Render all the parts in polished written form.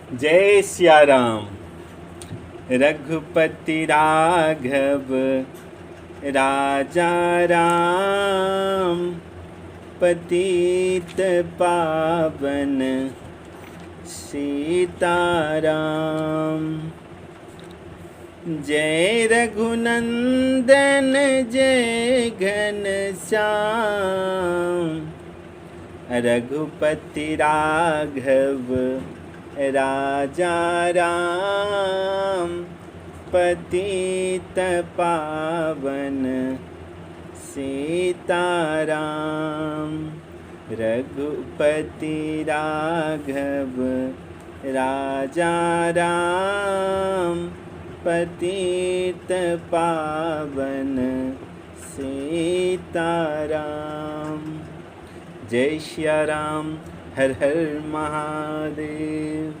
जय सिया राम। रघुपति राघव राजा राम, पतित पावन सीताराम। जय रघुनंदन जय घनश्याम, रघुपति राघव राजा राम, पतित पावन सीताराम। रघुपति राघव राजा राम, पतित पावन सीताराम। जय श्री राम। हर हर महादेव।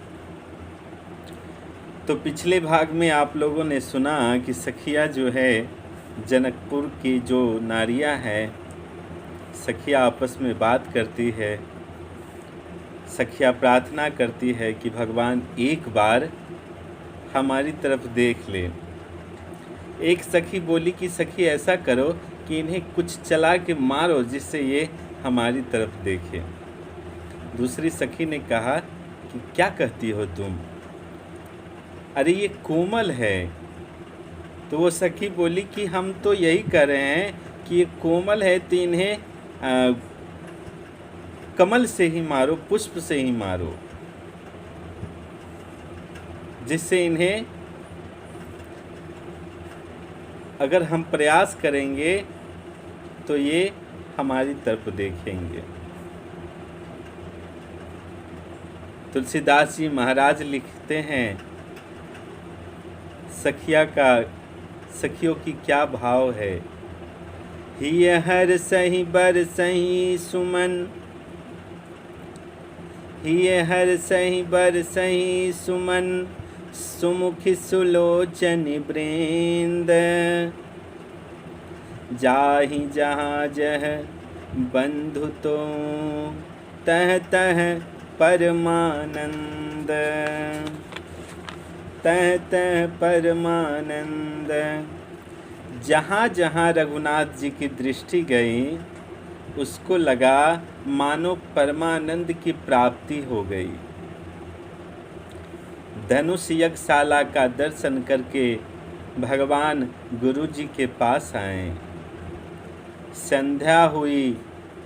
तो पिछले भाग में आप लोगों ने सुना कि सखिया जो है, जनकपुर की जो नारियां हैं, सखिया आपस में बात करती है। सखिया प्रार्थना करती है कि भगवान एक बार हमारी तरफ देख ले। एक सखी बोली कि सखी ऐसा करो कि इन्हें कुछ चला के मारो जिससे ये हमारी तरफ देखे। दूसरी सखी ने कहा कि क्या कहती हो तुम, अरे ये कोमल है। तो वो सखी बोली कि हम तो यही कर रहे हैं कि ये कोमल है तो इन्हें कमल से ही मारो, पुष्प से ही मारो, जिससे इन्हें अगर हम प्रयास करेंगे तो ये हमारी तरफ देखेंगे। तुलसीदास जी महाराज लिखते हैं सखियों की क्या भाव है। हिय हर सही बर सही सुमन, हिय हर सही बर सही सुमन, सुमुखी सुलोचन वृंद। जाहि जहाँ जह बंधु तो तह तह परमानंद, तह तह परमानंद। जहाँ जहाँ रघुनाथ जी की दृष्टि गई, उसको लगा मानो परमानंद की प्राप्ति हो गई। धनुष यज्ञशाला का दर्शन करके भगवान गुरु जी के पास आए। संध्या हुई,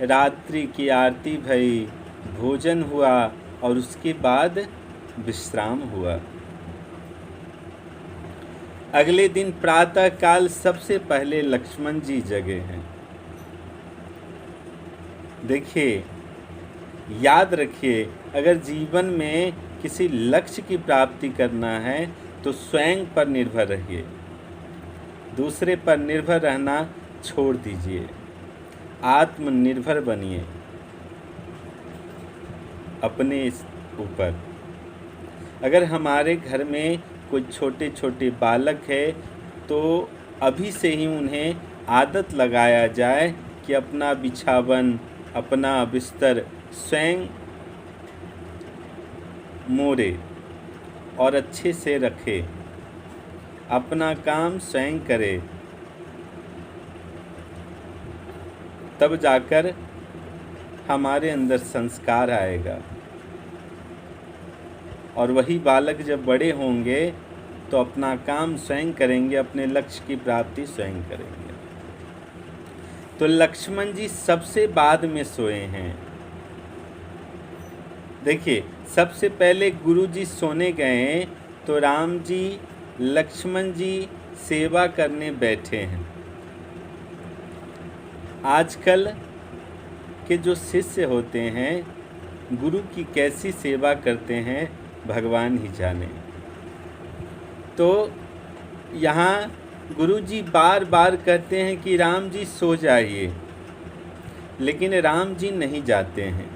रात्रि की आरती भई, भोजन हुआ और उसके बाद विश्राम हुआ। अगले दिन प्रातः काल सबसे पहले लक्ष्मण जी जगे हैं। देखिए, याद रखिए, अगर जीवन में किसी लक्ष्य की प्राप्ति करना है तो स्वयं पर निर्भर रहिए, दूसरे पर निर्भर रहना छोड़ दीजिए, आत्मनिर्भर बनिए अपने ऊपर। अगर हमारे घर में कोई छोटे छोटे बालक है तो अभी से ही उन्हें आदत लगाया जाए कि अपना बिछावन, अपना बिस्तर स्वयं मोड़े और अच्छे से रखे, अपना काम स्वयं करे, तब जाकर हमारे अंदर संस्कार आएगा। और वही बालक जब बड़े होंगे तो अपना काम स्वयं करेंगे, अपने लक्ष्य की प्राप्ति स्वयं करेंगे। तो लक्ष्मण जी सबसे बाद में सोए हैं। देखिए, सबसे पहले गुरु जी सोने गए तो राम जी लक्ष्मण जी सेवा करने बैठे हैं। आजकल के जो शिष्य होते हैं, गुरु की कैसी सेवा करते हैं भगवान ही जाने। तो यहाँ गुरु जी बार बार कहते हैं कि राम जी सो जाइए, लेकिन राम जी नहीं जाते हैं।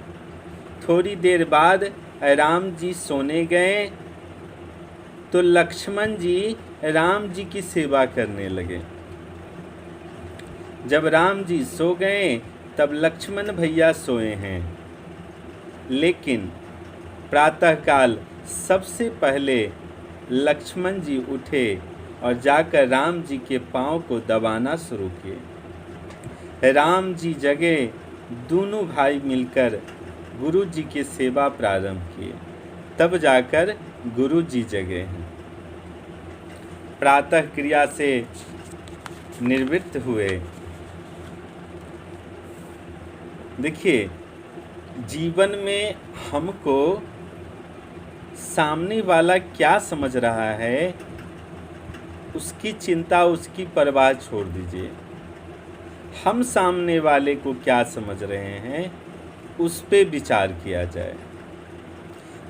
थोड़ी देर बाद राम जी सोने गए तो लक्ष्मण जी राम जी की सेवा करने लगे। जब राम जी सो गए तब लक्ष्मण भैया सोए हैं, लेकिन प्रातःकाल सबसे पहले लक्ष्मण जी उठे और जाकर राम जी के पांव को दबाना शुरू किए। राम जी जगे, दोनों भाई मिलकर गुरु जी की सेवा प्रारंभ किए, तब जाकर गुरु जी जगे हैं। प्रातः क्रिया से निवृत्त हुए। देखिए, जीवन में हमको सामने वाला क्या समझ रहा है, उसकी चिंता, उसकी परवाह छोड़ दीजिए। हम सामने वाले को क्या समझ रहे हैं, उस पे विचार किया जाए।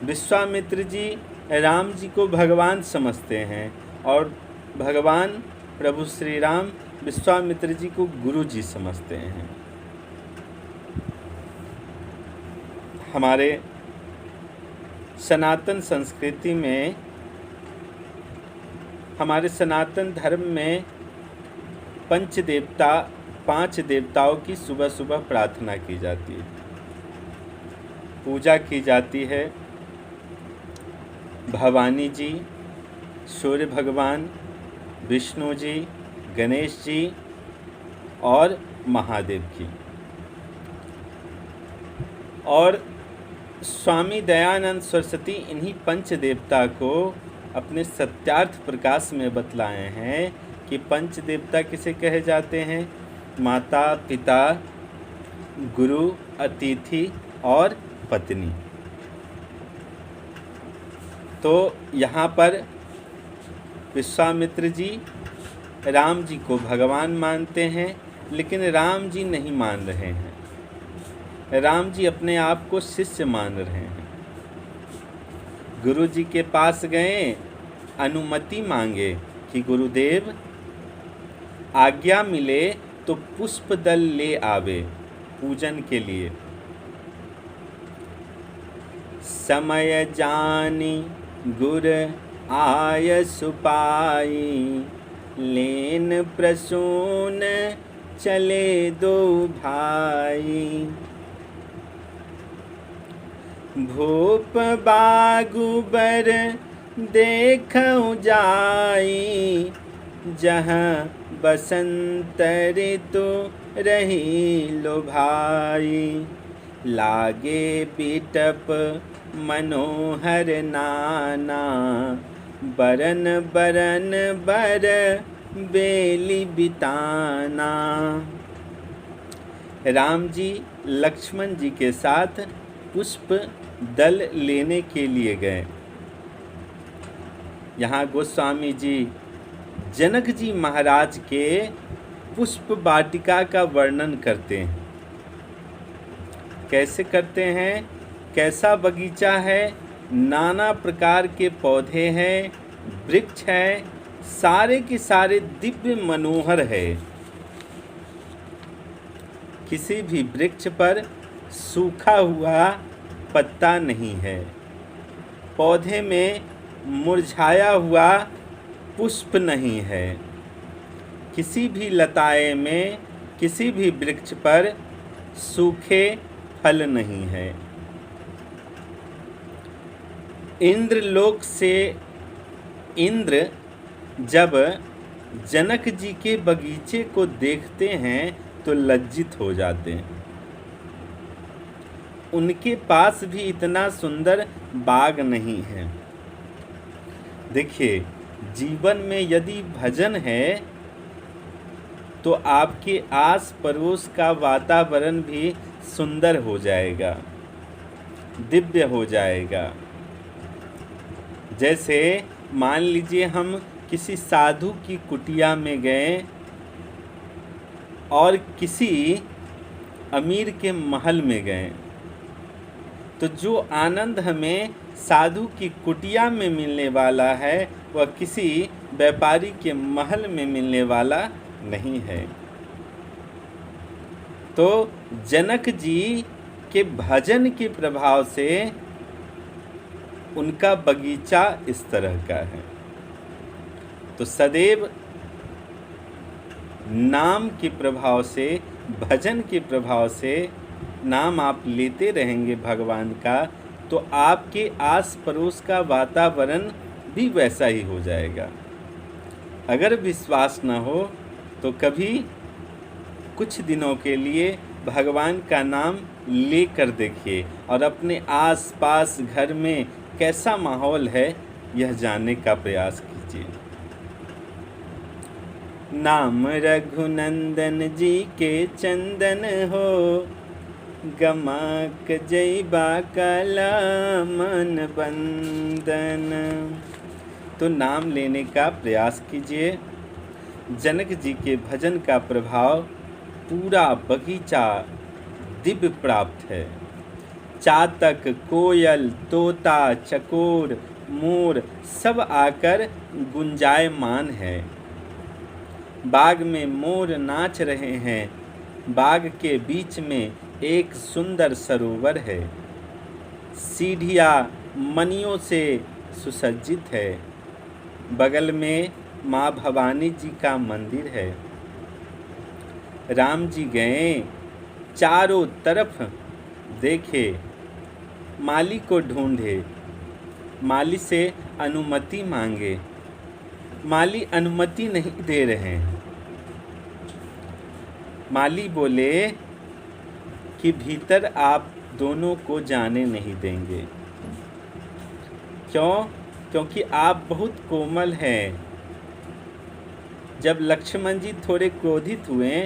विश्वामित्र जी राम जी को भगवान समझते हैं और भगवान प्रभु श्री राम विश्वामित्र जी को गुरु जी समझते हैं। हमारे सनातन संस्कृति में, हमारे सनातन धर्म में पंचदेवता, 5 देवताओं की सुबह सुबह प्रार्थना की जाती है, पूजा की जाती है। भवानी जी, सूर्य भगवान, विष्णु जी, गणेश जी और महादेव की। और स्वामी दयानंद सरस्वती इन्हीं पंच देवता को अपने सत्यार्थ प्रकाश में बतलाए हैं कि पंच देवता किसे कहे जाते हैं? माता, पिता, गुरु, अतिथि और पत्नी। तो यहाँ पर विश्वामित्र जी राम जी को भगवान मानते हैं, लेकिन राम जी नहीं मान रहे हैं। राम जी अपने आप को शिष्य मान रहे हैं। गुरु जी के पास गए, अनुमति मांगे कि गुरुदेव आज्ञा मिले तो पुष्प दल ले आवे पूजन के लिए। समय जानी गुर आय सुपाई, लेन प्रसून चले दो भाई। भूप बागुबर देखऊं जाई, जहाँ बसंत ऋतु रही लो भाई। लागे बिटप मनोहर नाना, बरन बरन बर बेली बिताना। राम जी लक्ष्मण जी के साथ पुष्प दल लेने के लिए गए। यहाँ गोस्वामी जी जनक जी महाराज के पुष्प वाटिका का वर्णन करते हैं। कैसे करते हैं? कैसा बगीचा है, नाना प्रकार के पौधे हैं, वृक्ष हैं, सारे के सारे दिव्य मनोहर है। किसी भी वृक्ष पर सूखा हुआ पत्ता नहीं है। पौधे में मुरझाया हुआ पुष्प नहीं है। किसी भी लताए में, किसी भी वृक्ष पर सूखे फल नहीं है। इंद्रलोक से इंद्र जब जनक जी के बगीचे को देखते हैं तो लज्जित हो जाते हैं। उनके पास भी इतना सुंदर बाग नहीं है। देखिए, जीवन में यदि भजन है तो आपके आस पड़ोस का वातावरण भी सुंदर हो जाएगा, दिव्य हो जाएगा। जैसे मान लीजिए हम किसी साधु की कुटिया में गए और किसी अमीर के महल में गए, तो जो आनंद हमें साधु की कुटिया में मिलने वाला है वह किसी व्यापारी के महल में मिलने वाला नहीं है। तो जनक जी के भजन के प्रभाव से उनका बगीचा इस तरह का है। तो सदैव नाम के प्रभाव से, भजन के प्रभाव से नाम आप लेते रहेंगे भगवान का, तो आपके आस पड़ोस का वातावरण भी वैसा ही हो जाएगा। अगर विश्वास न हो तो कभी कुछ दिनों के लिए भगवान का नाम लेकर देखिए और अपने आस पास घर में कैसा माहौल है यह जानने का प्रयास कीजिए। नाम रघुनंदन जी के चंदन हो, गमाक जैबा काला मन बंदन। तो नाम लेने का प्रयास कीजिए। जनक जी के भजन का प्रभाव पूरा बगीचा दिव्य प्राप्त है। चातक, कोयल, तोता, चकोर, मोर सब आकर गुंजायमान है। बाग में मोर नाच रहे हैं। बाग के बीच में एक सुंदर सरोवर है। सीढ़ियाँ मणियों से सुसज्जित है। बगल में माँ भवानी जी का मंदिर है। राम जी गए, चारों तरफ देखे, माली को ढूंढे, माली से अनुमति मांगे, माली अनुमति नहीं दे रहे हैं। माली बोले कि भीतर आप दोनों को जाने नहीं देंगे। क्यों? क्योंकि आप बहुत कोमल हैं। जब लक्ष्मण जी थोड़े क्रोधित हुए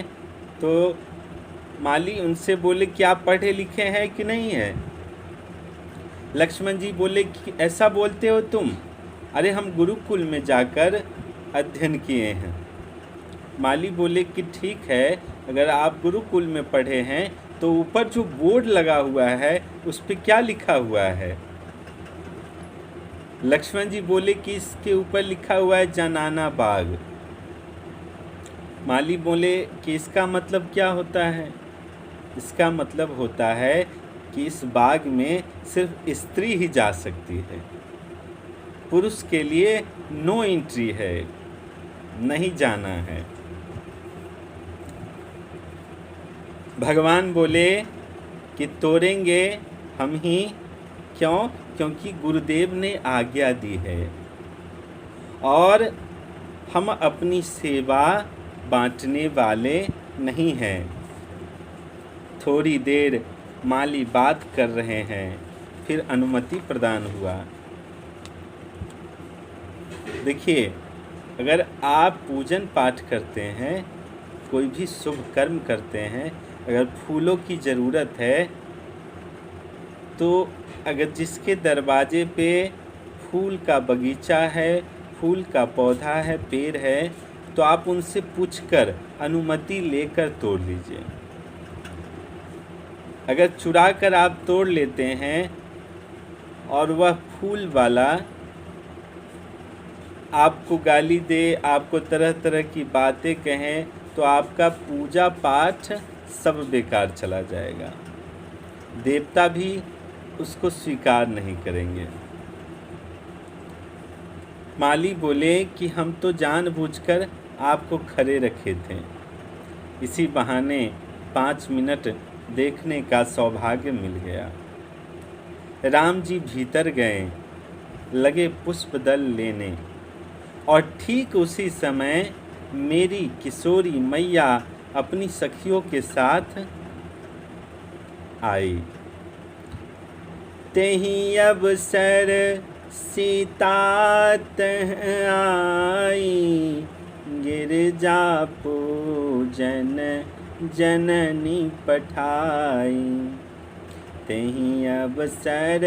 तो माली उनसे बोले कि आप पढ़े लिखे हैं कि नहीं है। लक्ष्मण जी बोले कि ऐसा बोलते हो तुम? अरे हम गुरुकुल में जाकर अध्ययन किए हैं। माली बोले कि ठीक है, अगर आप गुरुकुल में पढ़े हैं तो ऊपर जो बोर्ड लगा हुआ है उस पर क्या लिखा हुआ है? लक्ष्मण जी बोले कि इसके ऊपर लिखा हुआ है जनाना बाग। माली बोले कि इसका मतलब क्या होता है? इसका मतलब होता है कि इस बाग में सिर्फ स्त्री ही जा सकती है, पुरुष के लिए नो एंट्री है, नहीं जाना है। भगवान बोले कि तोड़ेंगे हम ही। क्यों? क्योंकि गुरुदेव ने आज्ञा दी है और हम अपनी सेवा बांटने वाले नहीं हैं। थोड़ी देर माली बात कर रहे हैं, फिर अनुमति प्रदान हुआ। देखिए, अगर आप पूजन पाठ करते हैं, कोई भी शुभ कर्म करते हैं, अगर फूलों की ज़रूरत है तो अगर जिसके दरवाजे पे फूल का बगीचा है, फूल का पौधा है, पेड़ है, तो आप उनसे पूछकर अनुमति लेकर तोड़ लीजिए। अगर चुरा कर आप तोड़ लेते हैं और वह फूल वाला आपको गाली दे, आपको तरह तरह की बातें कहें, तो आपका पूजा पाठ सब बेकार चला जाएगा। देवता भी उसको स्वीकार नहीं करेंगे। माली बोले कि हम तो जानबूझकर आपको खड़े रखे थे, इसी बहाने 5 मिनट देखने का सौभाग्य मिल गया। राम जी भीतर गए, लगे पुष्प दल लेने, और ठीक उसी समय मेरी किशोरी मैया अपनी सखियों के साथ आई। तेहि अवसर सीता तह आई, गिरजा पूजन जननी पठाई। तेहि अवसर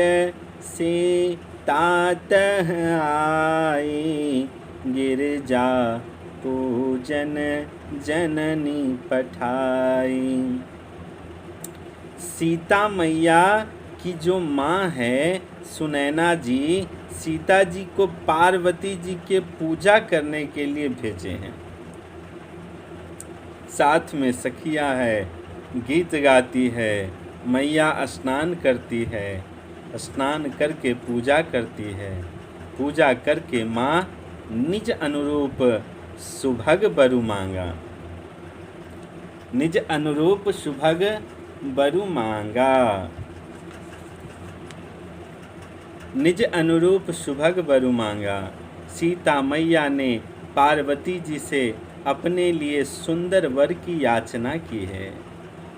सीता तह आई, गिरजा पूजन जननी पठाई। सीता मैया की जो माँ है सुनैना जी, सीता जी को पार्वती जी के पूजा करने के लिए भेजे हैं। साथ में सखिया है, गीत गाती है, मैया स्नान करती है, स्नान करके पूजा करती है, पूजा करके माँ निज अनुरूप सुभग बरु मांगा, निज अनुरूप सुभग बरु मांगा। निज अनुरूप सुभग वर मांगा। सीता मैया ने पार्वती जी से अपने लिए सुंदर वर की याचना की है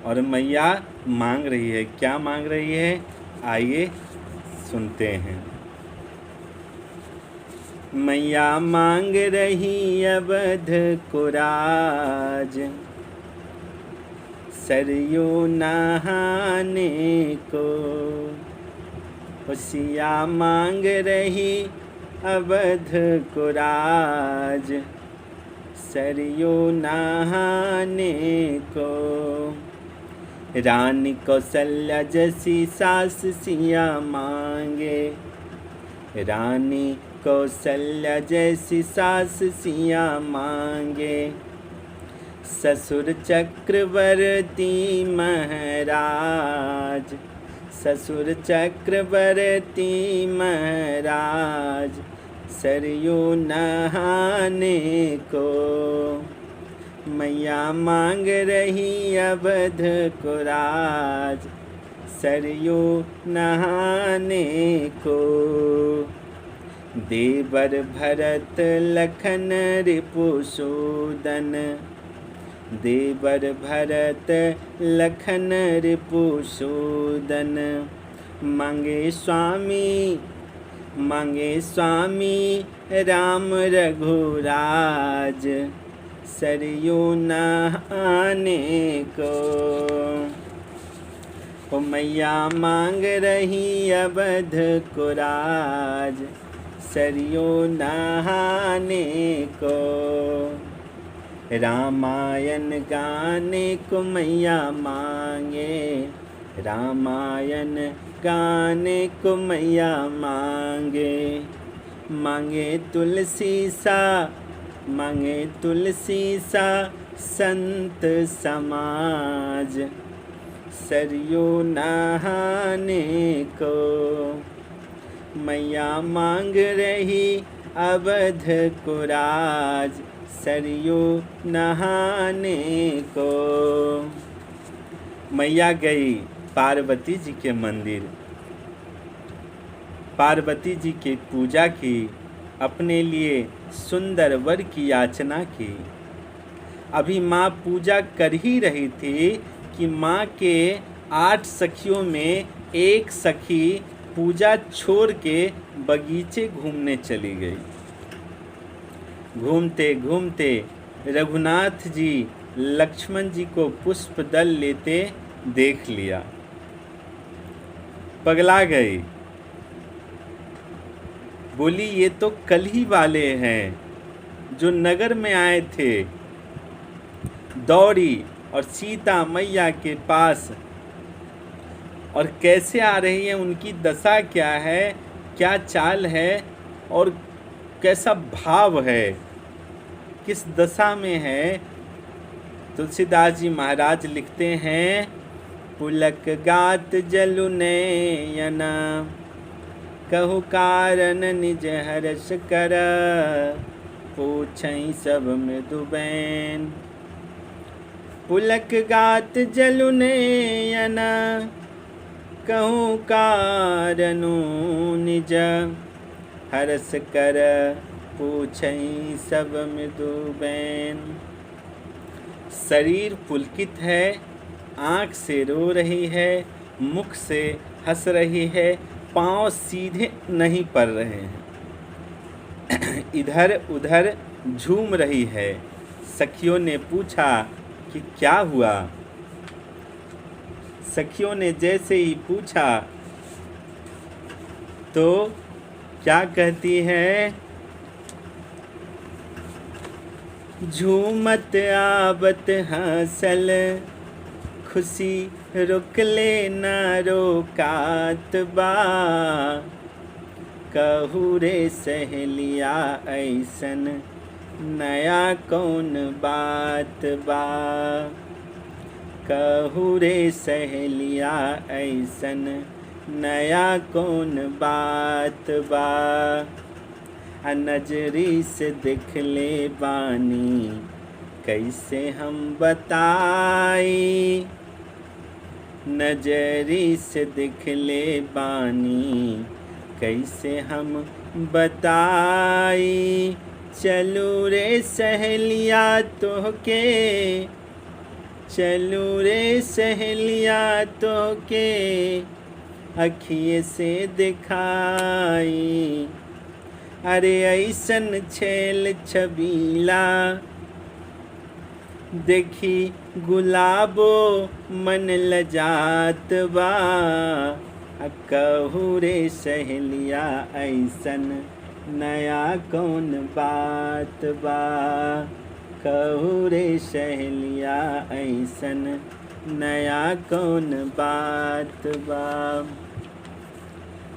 और मैया मांग रही है। क्या मांग रही है, आइए सुनते हैं। मैया मांग रही अवध को राज, सरयू नहाने को। सिया मांग रही अवध को राज, सरयू नहाने को। रानी कौशल्या जैसी सास सिया मांगे, रानी कौशल्या जैसी सास सिया मांगे। ससुर चक्रवर्ती महाराज, ससुर चक्रवर्ती महाराज, सरयू नहाने को। मैया मांग रही अवध को राज, सरयू नहाने को। देवर भरत लखन रिपुसूदन, देवर भरत लखन रिपुसूदन। मांगे स्वामी, मांगे स्वामी राम रघुराज, सरयू नहाने को। ओ मैया मांग रही अवध को राज, सरयू नहाने को। रामायण गाने को मैया मांगे, रामायण गाने को मैया मांगे। मांगे तुलसी सा, मांगे तुलसी सा संत समाज, सरयू नहाने को। मैया मांग रही अवध को राज, सरयू नहाने को। मैया गई पार्वती जी के मंदिर, पार्वती जी की पूजा की, अपने लिए सुंदर वर की याचना की। अभी माँ पूजा कर ही रही थी कि माँ के 8 सखियों में एक सखी पूजा छोड़ के बगीचे घूमने चली गई। घूमते घूमते रघुनाथ जी लक्ष्मण जी को पुष्प दल लेते देख लिया, पगला गई। बोली ये तो कल ही वाले हैं जो नगर में आए थे। दौड़ी और सीता मैया के पास, और कैसे आ रही है, उनकी दशा क्या है, क्या चाल है और कैसा भाव है, किस दशा में है। तुलसीदास जी महाराज लिखते हैं, पुलक गात जलु नयना, कहु कारण निज हर्ष कर, पूछई सब मृदुबैन। पुलक गात जलु नयना, कहु कारणु निज हर्ष कर, पूछई सब मृदुबैन। शरीर पुलकित है, आँख से रो रही है, मुख से हंस रही है, पाँव सीधे नहीं पड़ रहे हैं, इधर उधर झूम रही है। सखियों ने पूछा कि क्या हुआ। सखियों ने जैसे ही पूछा तो क्या कहती है, झूमत आवत हंसल, खुशी रुक ले न रोकात बा। कहू रे सहेलिया ऐसन नया कौन बात बा। कहू रे सहेलिया ऐसन नया कौन बात बा। नजरी से देख ले बानी कैसे हम बताई। नजरी से देख ले बानी कैसे हम बताई, चलू रे सहेलिया तोहके, चलू रे सहेलिया तोहके अखिए से दिखाई। अरे ऐसन छेल छबीला देखी गुलाबो मन लजात बा, कहू रे सहेलिया ऐसन नया कौन बात बा, कहू रे सहेलिया ऐसन नया कौन बात बा।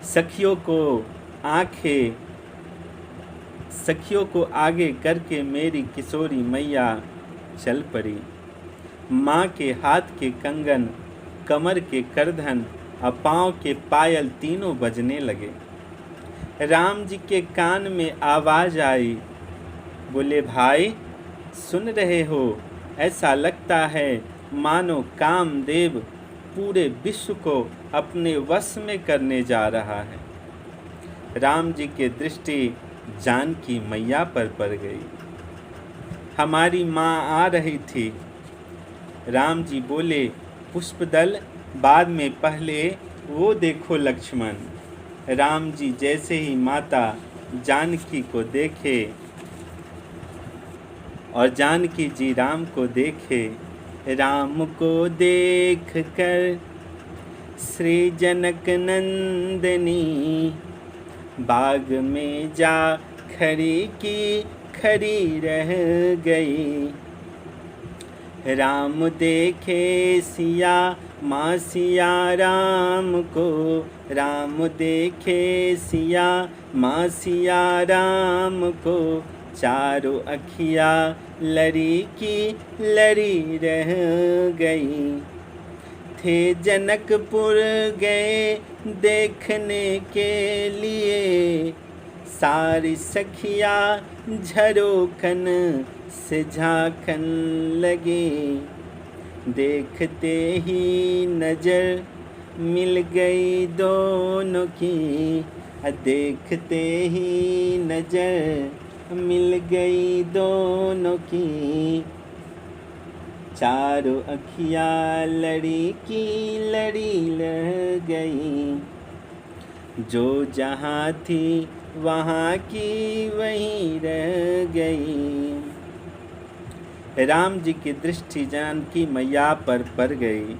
सखियों को आगे करके मेरी किशोरी मैया चल पड़ी। माँ के हाथ के कंगन, कमर के करधन और पाँव के पायल तीनों बजने लगे। राम जी के कान में आवाज़ आई, बोले भाई सुन रहे हो? ऐसा लगता है मानो कामदेव पूरे विश्व को अपने वश में करने जा रहा है। राम जी की दृष्टि जानकी मैया पर पड़ गई। हमारी माँ आ रही थी। राम जी बोले, पुष्पदल बाद में, पहले वो देखो लक्ष्मण। राम जी जैसे ही माता जानकी को देखे और जानकी जी राम को देखे, राम को देख कर श्री जनक नंदनी बाग में जा खड़ी की खड़ी रह गई। राम देखे सिया माँ सिया राम को, राम देखे सिया माँ सिया राम को, चारों अखियाँ लड़ी की लड़ी रह गई। थे जनकपुर गए देखने के लिए, सारी सखियाँ झरोखन से झांकन लगे। देखते ही नजर मिल गई दोनों की, देखते ही नजर मिल गई दोनों की। चारों अखियाँ लड़ी की लड़ी रह गई। जो जहाँ थी वहाँ की वहीं रह गई। राम जी की दृष्टि जानकी मैया पर पड़ गई।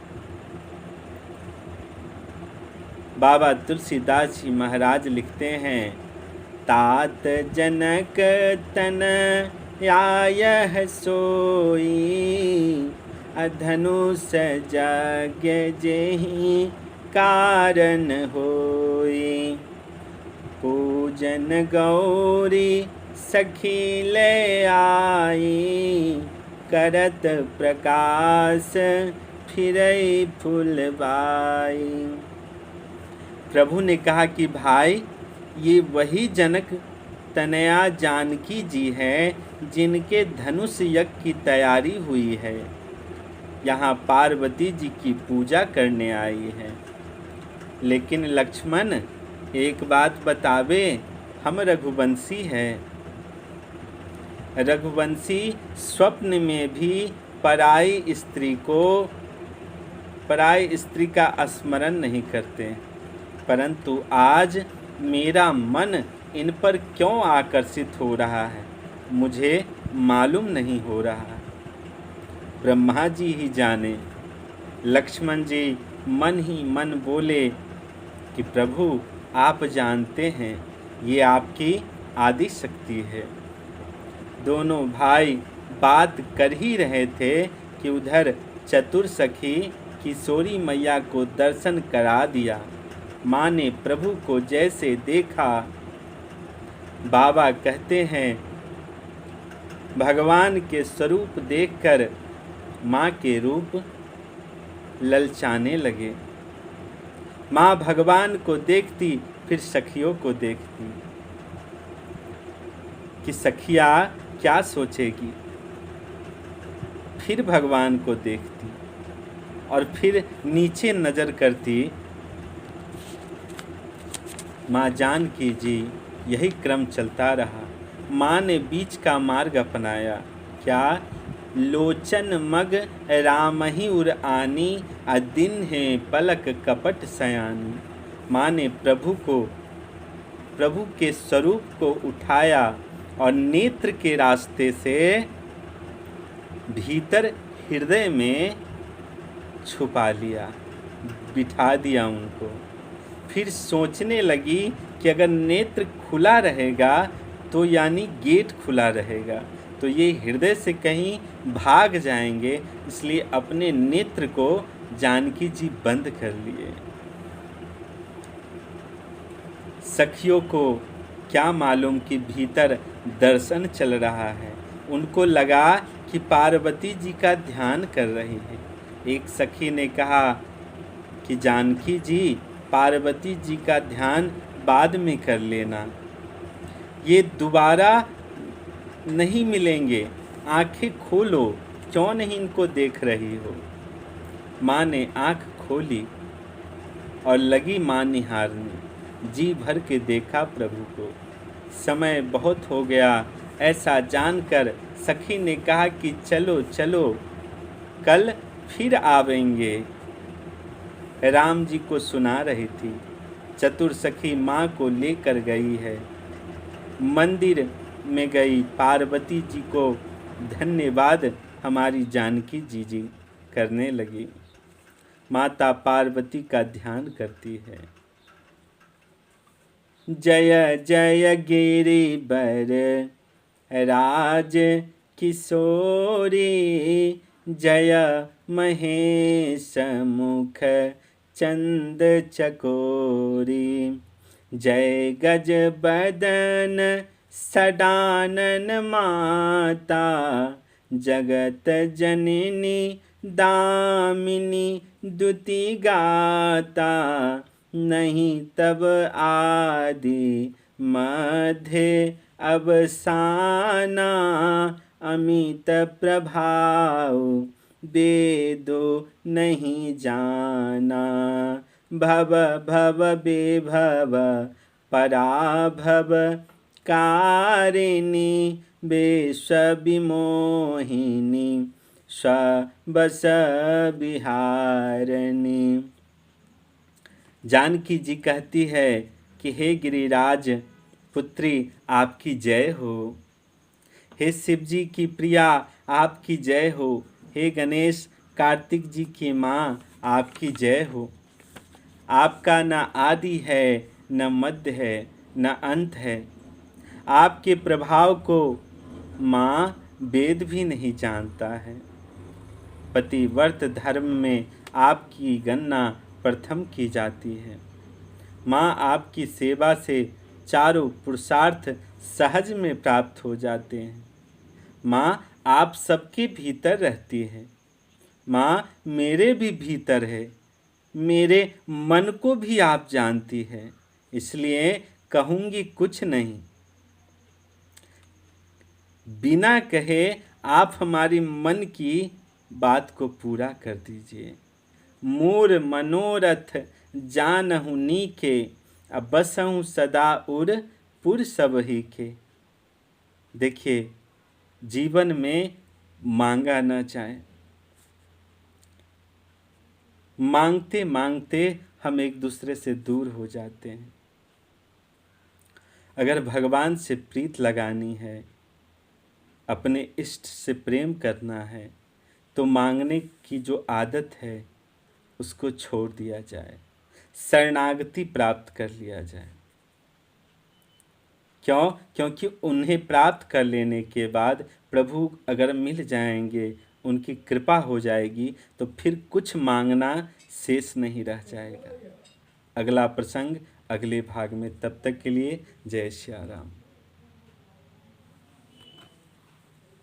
बाबा तुलसीदास जी महाराज लिखते हैं, तात जनक तन आयह सोई, धनुष यज्ञ जेहि कारण होई। पूजन गौरी सखी ले आई, करत प्रकाश फिरई फुलबाई। प्रभु ने कहा कि भाई ये वही जनक तनया जानकी जी हैं जिनके धनुष यज्ञ की तैयारी हुई है। यहाँ पार्वती जी की पूजा करने आई है। लेकिन लक्ष्मण एक बात बतावे, हम रघुवंशी हैं। रघुवंशी स्वप्न में भी पराई स्त्री का स्मरण नहीं करते, परंतु आज मेरा मन इन पर क्यों आकर्षित हो रहा है मुझे मालूम नहीं हो रहा। ब्रह्मा जी ही जाने। लक्ष्मण जी मन ही मन बोले कि प्रभु आप जानते हैं ये आपकी आदि शक्ति है। दोनों भाई बात कर ही रहे थे कि उधर चतुर सखी किशोरी मैया को दर्शन करा दिया। माँ ने प्रभु को जैसे देखा, बाबा कहते हैं भगवान के स्वरूप देखकर माँ के रूप ललचाने लगे। माँ भगवान को देखती, फिर सखियों को देखती कि सखिया क्या सोचेगी। फिर भगवान को देखती और फिर नीचे नज़र करती माँ जानकी जी यही क्रम चलता रहा। माँ ने बीच का मार्ग अपनाया। क्या? लोचन मग रामहि उर आनी, दिन है पलक कपट सयानी। माँ ने प्रभु के स्वरूप को उठाया और नेत्र के रास्ते से भीतर हृदय में छुपा लिया, बिठा दिया उनको। फिर सोचने लगी कि अगर नेत्र खुला रहेगा तो यानी गेट खुला रहेगा, तो ये हृदय से कहीं भाग जाएंगे, इसलिए अपने नेत्र को जानकी जी बंद कर लिए। सखियों को क्या मालूम कि भीतर दर्शन चल रहा है। उनको लगा कि पार्वती जी का ध्यान कर रही है। एक सखी ने कहा कि जानकी जी, पार्वती जी का ध्यान बाद में कर लेना, ये दोबारा नहीं मिलेंगे, आंखें खोलो, क्यों नहीं इनको देख रही हो। माँ ने आंख खोली और लगी माँ निहारने। जी भर के देखा प्रभु को। समय बहुत हो गया, ऐसा जानकर सखी ने कहा कि चलो चलो, कल फिर आवेंगे। राम जी को सुना रही थी। चतुर सखी माँ को लेकर गई है, मंदिर में गई। पार्वती जी को धन्यवाद हमारी जानकी जी करने लगी। माता पार्वती का ध्यान करती है। जय जय गिरिवर राज किशोरी, जय महेश मुख चंद चकोरी। जय गज बदन सडानन माता, जगत जननी दामिनी दुति गाता। नहीं तब आदि मध्य अवसाना, अमित प्रभाव वेदो नहीं जाना। भव भव बेभव पराभव कारिणी, विश्व विमोहिनी सबस विहारिणी। जानकी जी कहती है कि हे गिरिराज पुत्री, आपकी जय हो। हे शिव जी की प्रिया, आपकी जय हो। हे गणेश कार्तिक जी की माँ, आपकी जय हो। आपका न आदि है, न मध्य है, न अंत है। आपके प्रभाव को माँ वेद भी नहीं जानता है। पतिव्रत धर्म में आपकी गणना प्रथम की जाती है। माँ आपकी सेवा से चारों पुरुषार्थ सहज में प्राप्त हो जाते हैं। माँ आप सबके भीतर रहती है। माँ मेरे भी भीतर है, मेरे मन को भी आप जानती है, इसलिए कहूँगी कुछ नहीं। बिना कहे आप हमारी मन की बात को पूरा कर दीजिए। मोर मनोरथ जानहु नीके, बसहु सदा उर पुर सबही के। देखिए, जीवन में मांगा न जाए। मांगते मांगते हम एक दूसरे से दूर हो जाते हैं। अगर भगवान से प्रीत लगानी है, अपने इष्ट से प्रेम करना है, तो मांगने की जो आदत है उसको छोड़ दिया जाए, शरणागति प्राप्त कर लिया जाए। क्यों? क्योंकि उन्हें प्राप्त कर लेने के बाद प्रभु अगर मिल जाएंगे, उनकी कृपा हो जाएगी, तो फिर कुछ मांगना शेष नहीं रह जाएगा। अगला प्रसंग अगले भाग में। तब तक के लिए जय श्री राम।